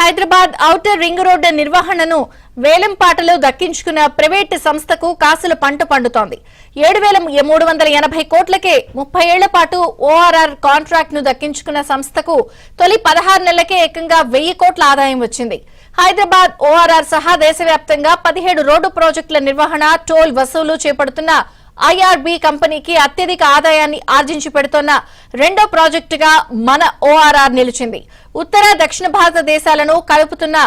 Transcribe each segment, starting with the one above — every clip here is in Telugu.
హైదరాబాద్ ఔటర్ రింగ్ రోడ్డు నిర్వహణను వేలంపాటలో దక్కించుకున్న ప్రైవేటు సంస్థకు కాసుల పంట పండుతోంది. 7,380 కోట్లకే 30 ఏళ్ల పాటు ఓఆర్ఆర్ కాంట్రాక్ట్ ను దక్కించుకున్న సంస్థకు తొలి 16 నెలలకే ఏకంగా 1000 కోట్ల ఆదాయం వచ్చింది. హైదరాబాద్ ఓఆర్ఆర్ సహా దేశవ్యాప్తంగా 17 రోడ్డు ప్రాజెక్టుల నిర్వహణ, టోల్ వసూలు చేపడుతున్న ఐఆర్బీ కంపెనీకి అత్యధిక ఆదాయాన్ని ఆర్జించి పెడుతున్న రెండో ప్రాజెక్టుగా మన ఓఆర్ఆర్ నిలిచింది. ఉత్తర దక్షిణ భారతదేశాలను కలుపుతున్న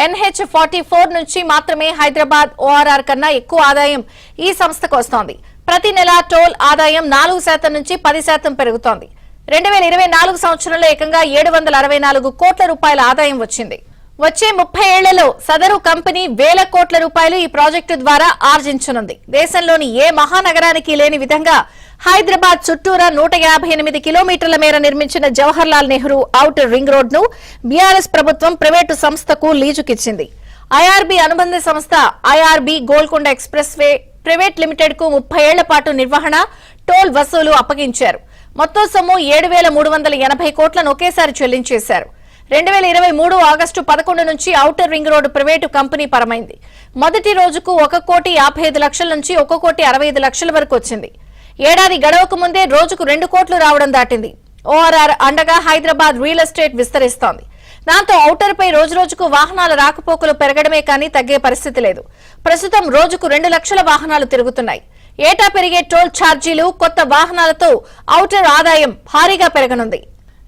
NH44 నుంచి మాత్రమే హైదరాబాద్ ఓఆర్ఆర్ కన్నా ఎక్కువ ఆదాయం ఈ సంస్థకు వస్తోంది. ప్రతి నెల టోల్ ఆదాయం 4% నుంచి 10% పెరుగుతోంది. 2024 సంవత్సరంలో ఏకంగా 764 కోట్ల రూపాయల ఆదాయం వచ్చింది. వచ్చే 30 ఏళ్లలో సదరు కంపెనీ వేల కోట్ల రూపాయలు ఈ ప్రాజెక్టు ద్వారా ఆర్జించనుంది. దేశంలోని ఏ మహానగరానికి లేని విధంగా హైదరాబాద్ చుట్టూరా 158 కిలోమీటర్ల మేర నిర్మించిన Jawahar Lal Nehru outer ring road ను బీఆర్ఎస్ ప్రభుత్వం ప్రైవేటు సంస్థకు లీజుకిచ్చింది. ఐఆర్బీ అనుబంధ సంస్థ IRB Golconda express way private limited కు 30 ఏళ్ల పాటు నిర్వహణ, టోల్ వసూలు అప్పగించారు. మొత్తం సొమ్ము 7,380 కోట్లను ఒకేసారి చెల్లించేశారు. 2023 ఆగస్టు 11 నుంచి outer ring road private company పరమైంది. మొదటి రోజుకు 1,55,00,000 నుంచి 1,65,00,000 వరకు వచ్చింది. ఏడాది గడవకు ముందే రోజుకు 2 కోట్లు రావడం దాటింది. ఓఆర్ఆర్ అండగా హైదరాబాద్ రియల్ ఎస్టేట్ విస్తరిస్తోంది. దాంతో ఔటర్ పై రోజురోజుకు వాహనాల రాకపోకలు పెరగడమే కానీ తగ్గే పరిస్థితి లేదు. ప్రస్తుతం రోజుకు 2 లక్షల వాహనాలు తిరుగుతున్నాయి. ఏటా పెరిగే టోల్ ఛార్జీలు, కొత్త వాహనాలతో ఔటర్ ఆదాయం భారీగా పెరగనుంది.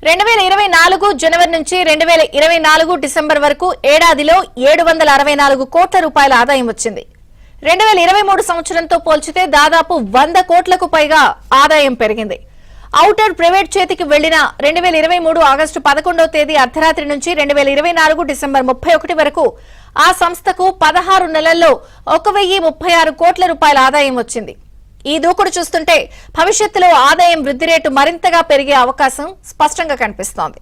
2024 జనవరి నుంచి 2024 డిసెంబర్ వరకు ఏడాదిలో 764 కోట్ల రూపాయల ఆదాయం వచ్చింది. 2023 సంవత్సరంతో పోల్చితే దాదాపు 100 కోట్లకు పైగా ఆదాయం పెరిగింది. ఔటర్ ప్రైవేట్ చేతికి వెళ్లిన 2023 ఆగస్టు 11వ తేదీ అర్ధరాత్రి నుంచి 2024 డిసెంబర్ 31 వరకు ఆ సంస్థకు 16 నెలల్లో 1,036 కోట్ల రూపాయల ఆదాయం వచ్చింది. ఈ దూకుడు చూస్తుంటే భవిష్యత్తులో ఆదాయం వృద్ధి రేటు మరింతగా పెరిగే అవకాశం స్పష్టంగా కనిపిస్తోంది.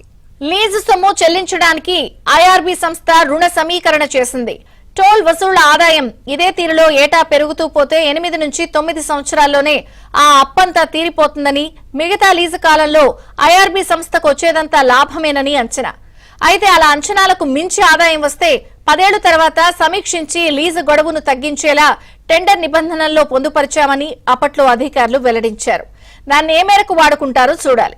లీజు సొమ్ము చెల్లించడానికి ఐఆర్బీ సంస్థ రుణ సమీకరణ చేసింది. టోల్ వసూళ్ల ఆదాయం ఇదే తీరులో ఏటా పెరుగుతూ పోతే 8 నుంచి 9 సంవత్సరాల్లోనే ఆ అప్పంతా తీరిపోతుందని, మిగతా లీజు కాలంలో ఐఆర్బీ సంస్థకు వచ్చేదంతా లాభమేనని అంచనా. అయితే అలా అంచనాలకు మించి ఆదాయం వస్తే 10 ఏళ్ల తర్వాత సమీక్షించి లీజు గడువును తగ్గించేలా టెండర్ నిబంధనల్లో పొందుపరిచామని అప్పట్లో అధికారులు వెల్లడించారు. దాన్ని ఏ మేరకు వాడుకుంటారో చూడాలి.